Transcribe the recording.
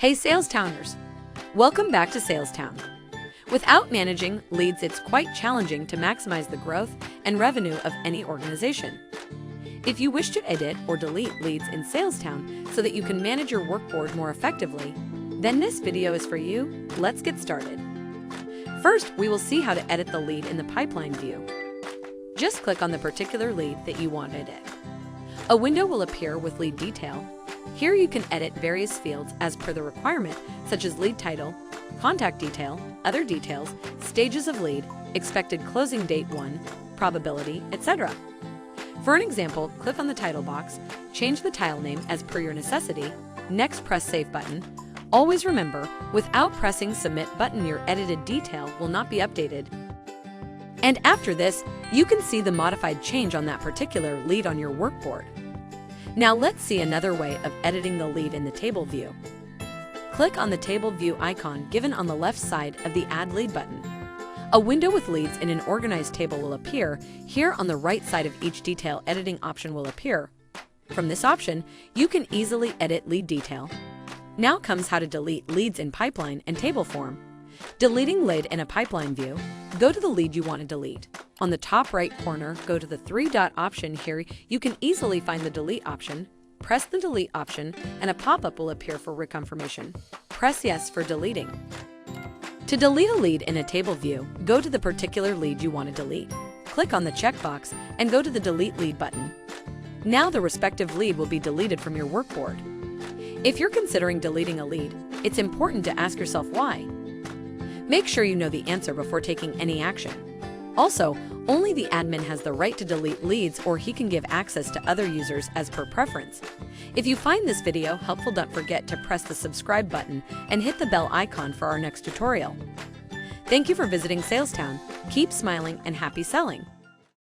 Hey SalesTowners! Welcome back to SalesTown. Without managing leads, it's quite challenging to maximize the growth and revenue of any organization. If you wish to edit or delete leads in SalesTown so that you can manage your workboard more effectively, then this video is for you. Let's get started. First, we will see how to edit the lead in the pipeline view. Just click on the particular lead that you want to edit. A window will appear with lead detail. Here you can edit various fields as per the requirement, such as lead title, contact detail, other details, stages of lead, expected closing date 1, probability, etc. For an example, click on the title box, change the tile name as per your necessity, next press Save button. Always remember, without pressing Submit button, your edited detail will not be updated. And after this, you can see the modified change on that particular lead on your workboard. Now let's see another way of editing the lead in the table view. Click on the table view icon given on the left side of the Add Lead button. A window with leads in an organized table will appear. Here on the right side of each detail, editing option will appear. From this option, you can easily edit lead detail. Now comes how to delete leads in pipeline and table form. Deleting lead in a pipeline view, go to the lead you want to delete. On the top right corner, go to the three-dot option. Here you can easily find the delete option. Press the delete option and a pop-up will appear for reconfirmation. Press yes for deleting. To delete a lead in a table view, go to the particular lead you want to delete. Click on the checkbox and go to the Delete Lead button. Now the respective lead will be deleted from your workboard. If you're considering deleting a lead, it's important to ask yourself why. Make sure you know the answer before taking any action. Also, only the admin has the right to delete leads, or he can give access to other users as per preference. If you find this video helpful, don't forget to press the subscribe button and hit the bell icon for our next tutorial. Thank you for visiting SalesTown. Keep smiling and happy selling!